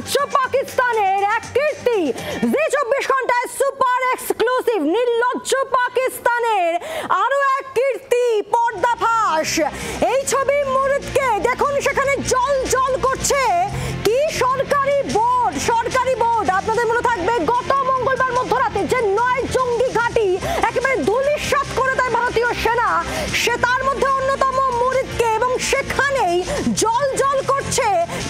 নির্লজ্জ পাকিস্তানের এক কীর্তি জি24 ঘন্টায় সুপার এক্সক্লুসিভ। নির্লজ্জ পাকিস্তানের আরো এক কীর্তি পর্দাফাঁস। এই ছবি মুরিদকে দেখুন, সেখানে জল জল করছে কি সরকারি বোর্ড। আপনাদের মনে থাকবে গত মঙ্গলবার মধ্যরাতে যে 9 জঙ্গি ঘাঁটি একেবারে ধূলিসাৎ করে দেয় ভারতীয় সেনা, সে তার মধ্যে অন্যতম মুরিদকে, এবং সেখানেই জল জল করছে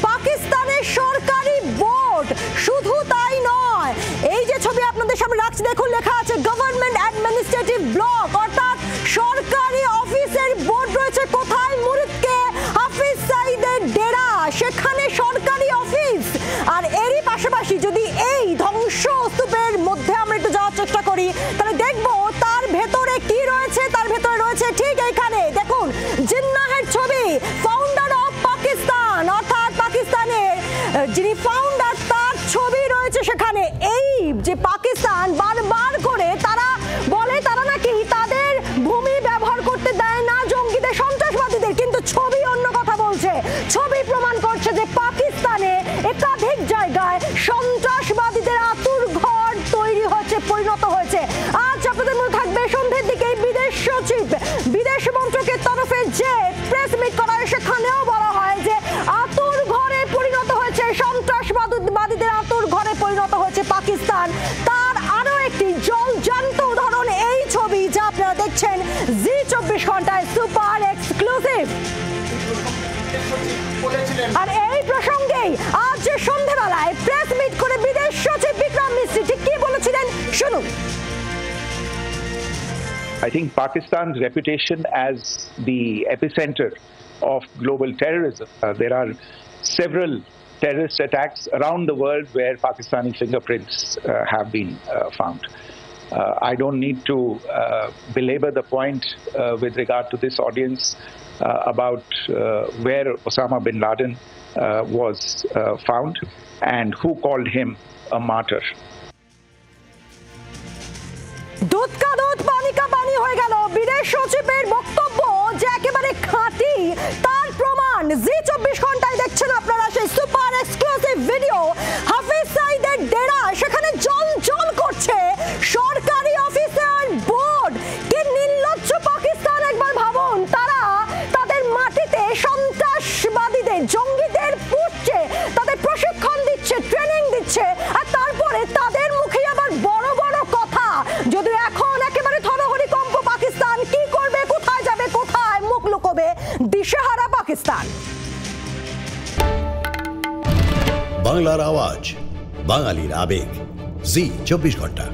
পাকিস্তানের সরকারি বোর্ড। শুধু তাই নয়, এই যে ছবি আপনাদের সামনে রাখছি দেখুন, লেখা আছে গভর্নমেন্ট অ্যাডমিনিস্ট্রেটিভ ব্লক, অর্থাৎ সরকারি অফিসের বোর্ড রয়েছে কোথায়? মুরিদকে হাফিজ সাইদের ডেরা, সেখানে সরকারি অফিস। আর এরই পাশাপাশি যদি এই ধ্বংসস্তূপের মধ্যে আমরা একটু যাওয়ার চেষ্টা করি, তাহলে দেখবো তার ভেতরে কি রয়েছে। তার ভেতরে রয়েছে ঠিক এইখানে দেখুন জিন্নাহের ছবি, ফাউন্ডার অফ পাকিস্তান, অর্থাৎ পাকিস্তানের যিনি ফাউন্ডার তার ছবি রয়েছে সেখানে। এই যে পাকিস্তান বারবার করে তারা বলে তারা নাকি তাদের ভূমি ব্যবহার করতে দেয় না জঙ্গিদের, সন্ত্রাসবাদীদের, কিন্তু ছবি অন্য কথা বলছে। ছবি প্রমাণ করছে যে পাকিস্তানে একাধিক জায়গায় সন্ত্রাসবাদীদের আতুরঘর তৈরি হয়েছে, পরিণত হয়েছে। আজ আপনাদের মনে থাকবে সন্ধ্যের দিকে বিদেশ সচিব, বিদেশ মন্ত্রকের তরফে যে প্রেস মিট করা হয়, সেখানেও বলা হয় যে আতুর ঘরে পরিণত হয়েছে, সন্ত্রাসবাদীদের আতুর ঘরে পরিণত হয়েছে পাকিস্তান। তার আরো একটি জলজান্ত উদাহরণ এই ছবি, যা আপনারা দেখছেন জি24 ঘন্টায় সুপার এক্সক্লুসিভ। আর এই প্রসঙ্গেই আজ যে সন্ধ্যাবেলায় প্রেস মিট করে বিদেশ সচিব বিক্রম মিশ্রি ঠিক কি বলেছিলেন শুনুন। I think Pakistan's reputation as the epicenter of global terrorism. There are several terrorist attacks around the world where Pakistani fingerprints have been found. I don't need to belabor the point with regard to this audience about where Osama bin Laden was found and who called him a martyr. দুধ কা দুধ পানি কা পানি হয়ে গেল বিদেশ সচিবের বক্তব্য যে একেবারে খাঁটি, তার প্রমাণ জি24 ঘন্টায় দেখছেন আপনারা সেই সুপার এক্সক্লুসিভ ভিডিও। হাফিজ সাইদের ডেরা, সেখানে জল জল করছে সরকারি অফিসার বোর্ড। কি নির্লজ্জ পাকিস্তান, একবার ভাবুন। তারা তাদের মাটিতে সন্ত্রাসবাদীদের, জঙ্গিদের পুষছে, তাদের প্রশিক্ষণ দিচ্ছে, ট্রেনিং দিচ্ছে, আর তারপরে তাদের মুখে আবার বড় বড় কথা। যদি এখন একেবারে থরহরিকম্প পাকিস্তান, কি করবে, কোথায় যাবে, কোথায় মুখ লুকোবে, দিশেহারা পাকিস্তান। বাংলার আওয়াজ, বাঙালির আবেগ, জি24 ঘন্টা।